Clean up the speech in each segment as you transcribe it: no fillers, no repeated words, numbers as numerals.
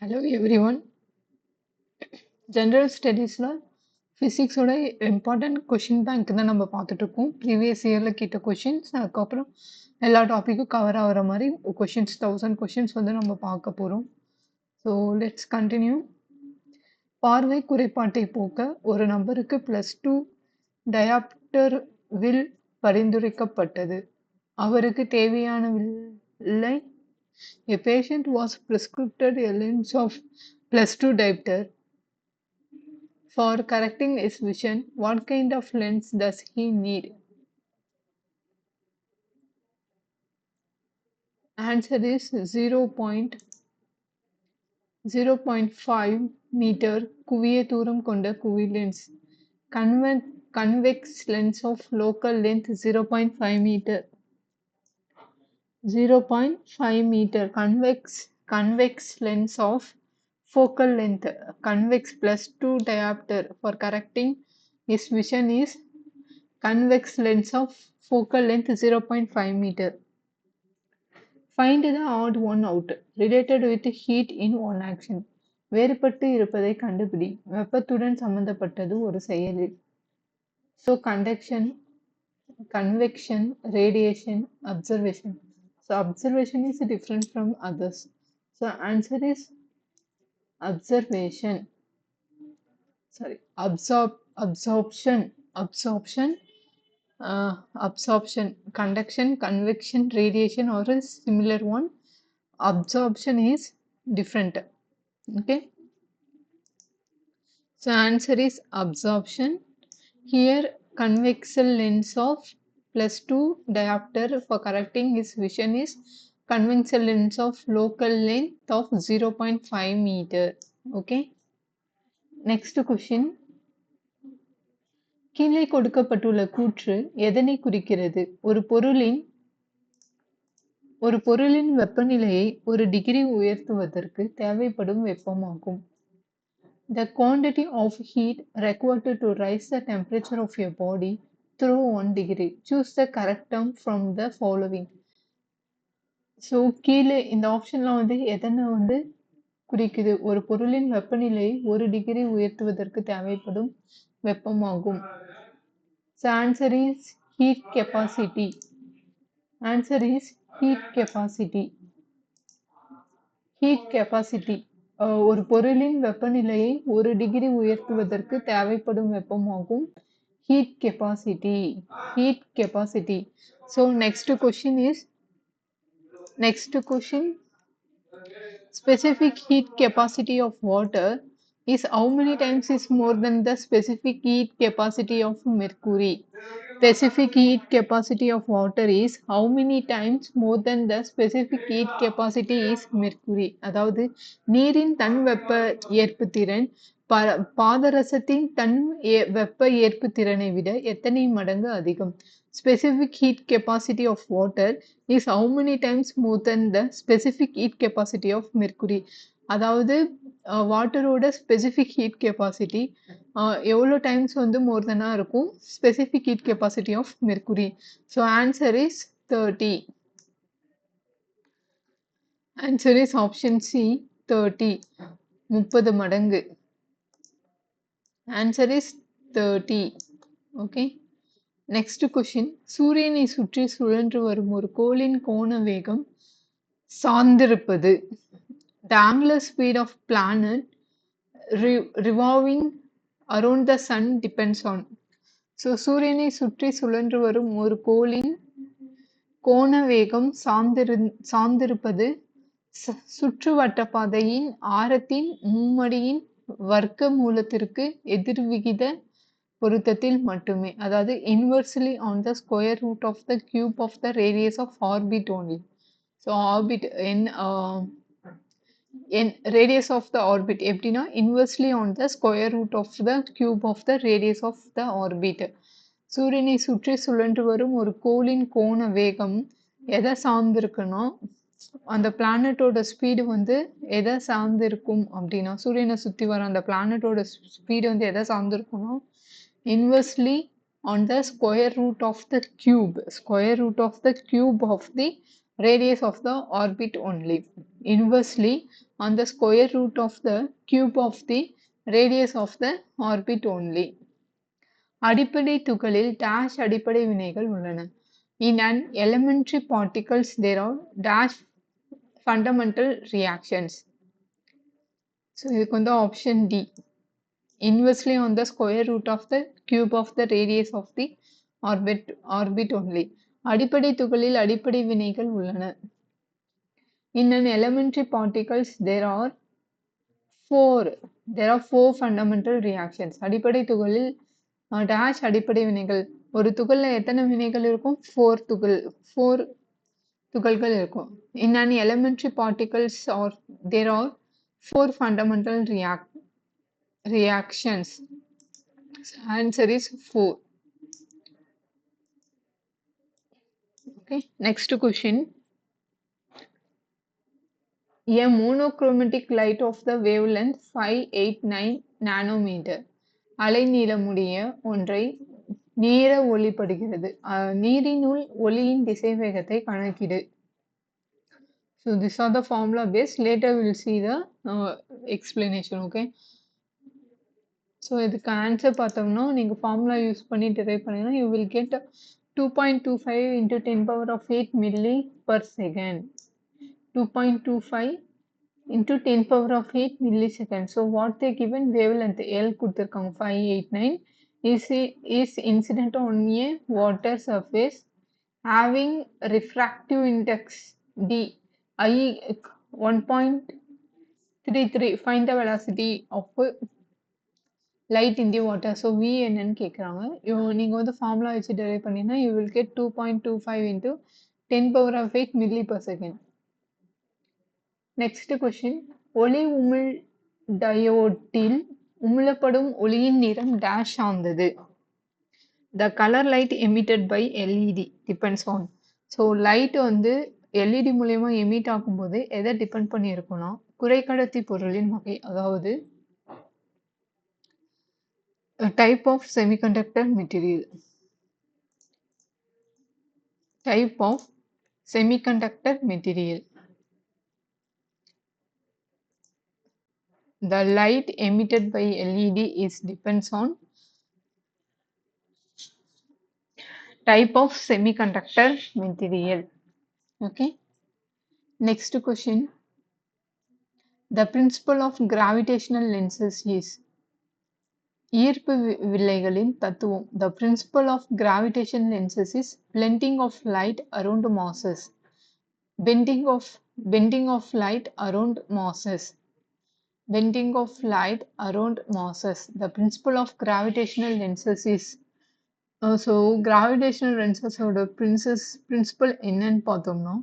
Hello everyone. General ஸ்டடீஸில் ஃபிசிக்ஸோட important question bank தான் நம்ம பார்த்துட்டு இருக்கோம். ப்ரீவியஸ் இயரில் கேட்ட கொஷின்ஸ், அதுக்கப்புறம் எல்லா டாப்பிக்கும் கவர் ஆகிற மாதிரி கொஷின்ஸ் 1000 கொஷின்ஸ் வந்து நம்ம பார்க்க போகிறோம். So let's continue. பார்வை குறைபாட்டை போக்க ஒரு நபருக்கு +2 டயாப்டர் வில் பரிந்துரைக்கப்பட்டது. அவருக்கு தேவையான வில்லை. A patient was prescribed a lens of +2 diopter. For correcting his vision, what kind of lens does he need? Answer is 0.5 meter குவிய தூரம் கொண்ட குவி lens. Convex lens of local length 0.5 meter. 0.5 meter convex lens of focal length convex +2 diopter. For correcting his vision is convex lens of focal length 0.5 meter. Find the odd one out related with heat in one action. வேறுபட்டு இருப்பதை கண்டுபிடி. வெப்பத்துடன் சம்பந்தப்பட்டது ஒரு செயலில். So conduction, convection, radiation, observation. So observation is different from others. So answer is observation. Sorry, absorption, conduction, convection, radiation, or a similar one. Absorption is different. Okay, so answer is absorption. Here convex lens of +2 diopter. For correcting his vision is convex lens of local length of 0.5 meter. Okay, next question. கீழே கொடுக்கப்பட்டுள்ள கூற்று எதனை குறிக்கிறது? ஒரு பொருளின் வெப்பநிலையை 1 degree உயர்த்துவதற்கு தேவைப்படும் வெப்பமாகும். The quantity of heat required to raise the temperature of your body through 1 degree. Choose the correct term from the following. So கீழே இந்த ஆப்ஷன்லாம் வந்து எதனை வந்து குறிக்குது? ஒரு பொருளின் வெப்பநிலையை 1 டிகிரி உயர்த்துவதற்கு தேவைப்படும் வெப்பமாகும். So answer is heat capacity. Answer is heat capacity. Heat capacity. ஒரு பொருளின் வெப்பநிலையை 1 டிகிரி உயர்த்துவதற்கு தேவைப்படும் வெப்பமாகும் heat capacity. Heat capacity. So next question. Specific heat capacity of water is how many times is more than the specific heat capacity of mercury? Specific heat capacity of water is how many times more than the specific heat capacity is mercury. அதாவது நீரின் தன் வெப்ப ஏற்பு திறன் பாதரசத்தின் தன் வெப்ப ஏற்பு திறனை விட எத்தனை மடங்கு அதிகம்? Specific heat capacity of water is how many times more than the specific heat capacity of mercury. அதாவது வாட்டரோட ஸ்பெசிஃபிக் ஹீட் கெப்பாசிட்டி எவ்வளோ டைம்ஸ் வந்து மோர் தெனாக இருக்கும் specific heat capacity of mercury. So answer is 30. Answer is option C 30. 30 மடங்கு. Answer is 30. Okay, next question. சூரியனை சுற்றி சுழன்று வரும் ஒரு கோளின் கோண வேகம் சார்ந்திருப்பது. The angular speed of planet revolving around the sun depends on. So சூரியனை சுற்றி சுழன்று வரும் ஒரு கோளின் கோண வேகம் சார்ந்திருப்பது சுற்றுவட்ட பாதையின் ஆரத்தின் மும்மடியின் வர்க்க மூலத்திற்கு எதிர்விகித பொருத்தத்தில் மட்டுமே. அதாவது inversely on the square root of the cube of the radius of orbit only. So orbit in radius of the orbit எப்படின்னா inversely on the square root of the cube of the radius of the orbit. சூரியனை சுற்றி சுழன்று வரும் ஒரு கோளின் கோண வேகம் எதை சார்ந்திருக்குன்னா அந்த பிளானட்டோட ஸ்பீடு வந்து எதை சார்ந்திருக்கும் அப்படின்னா சூரியனை சுற்றி வர அந்த பிளானட்டோட ஸ்பீடு வந்து எதை சார்ந்திருக்குன்னா inversely on the square root of the cube of the radius of the orbit only. Inversely, on the square root of the cube of the radius of the orbit only. அடிப்படை துகளில் dash அடிப்படை வினைகள் உள்ளன. In an elementary particles there are dash fundamental reactions. So இதுக்கு வந்து option D. Inversely on the square root of the cube of the radius of the orbit only. அடிப்படை துகளில் அடிப்படை வினைகள் உள்ளன. In an elementary particles there are four fundamental reactions. அடிப்படை துகளில் dash அடிப்படை வினைகள். ஒரு துகள்ல எத்தனை வினைகள் இருக்கும்? 4 துகள்கள் இருக்கும். In an elementary particles there are four fundamental reactions. Answer is 4. Okay, next question. A monochromatic light of the wavelength 589 nanometer அலைநீளமுடைய ஒன்றை நேர ஒளிப்படுகிறது. நீரினுள் ஒளியின் திசைவேகத்தை கணக்கிடு. So these are the formula based. Later we will see the explanation. Okay. So இதுக்கு answer பார்த்தோம்னா நீங்க formula use பண்ணி drive பண்ணீங்கன்னா you will get 2.25 into 10 power of 8 milli per second. 2.25 into 10 power of 8 milliseconds. So what they given wavelength L கொடுத்திருக்காங்க 589 is incident on a water surface having refractive index D I 1.33. Find the velocity of light in the water. So V என்னன்னு கேக்குறாங்க. நீங்க வந்து formula வச்சு derive பண்ணீங்கன்னா you will get 2.25 into 10 power of 8 milli per second. Next question. ஒளி உமிழ் டயோடில் உமிழப்படும் ஒளியின் நிறம் dash ஆனது. The color light emitted by LED depends on. So light வந்து LED மூலமா எமிட் ஆகும்போது எதை டிபெண்ட் பண்ணி இருக்கும்னா குறைக்கடத்தி பொருளின் வகை, அதாவது type of semiconductor material. Type of semiconductor material. The light emitted by LED is depends on type of semiconductor material. Okay. Next question. The principle of gravitational lenses is ஈர்ப்பு வில்லைகளின் தத்துவம். The principle of gravitation lenses is blending of light around masses. Bending of light around masses. Bending of light around masses. The principle of gravitational lenses is so gravitational lenses ஓட principle என்னன்னு பார்த்தோம்னா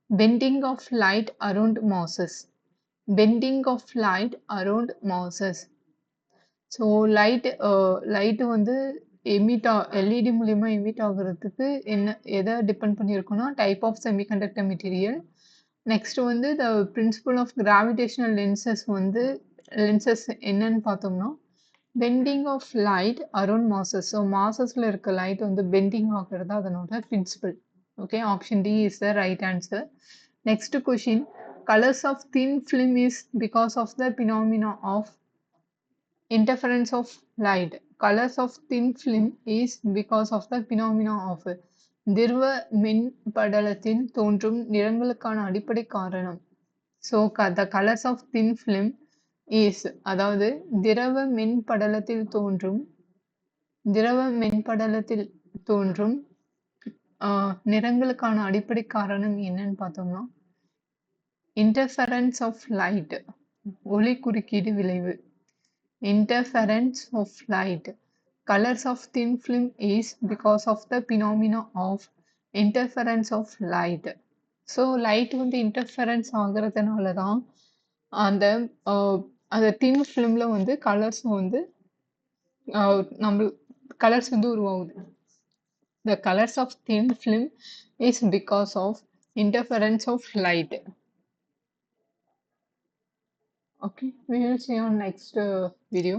bending of light around masses. Bending of light around masses. So light வந்து LED மூலியமா emit ஆகுறதுக்கு எதை depend பண்ணியிருக்கோம்னா type of semiconductor material. Next வந்து the principle of gravitational lenses என்னன்னு பார்த்தோம்னா bending of light around masses. So மாசஸ்ல இருக்க லைட் வந்து பெண்டிங் ஆகுறது அதனோட principle. Okay, option D is the right answer. Next question. Colours of thin film is because of the phenomena of interference of light. Colors of thin film is because of the phenomena of திரவ மின் படலத்தில் தோன்றும் நிறங்களுக்கான அடிப்படை காரணம். So the colors of thin film is அதாவது திரவ மின் படலத்தில் தோன்றும் நிறங்களுக்கான அடிப்படை காரணம் என்னன்னு பார்த்தோம்னா interference of light, ஒளி குறுக்கீடு விளைவு. Interference of light. Colors of thin film is because of the phenomena of interference of light. So light வந்து interference ஆகுறதுனால தான் அந்த thin filmல வந்து கலர்ஸ் வந்து கலர்ஸ் வந்து உருவாகுது. The colors of thin film is because of interference of light. Okay, we will see on next video.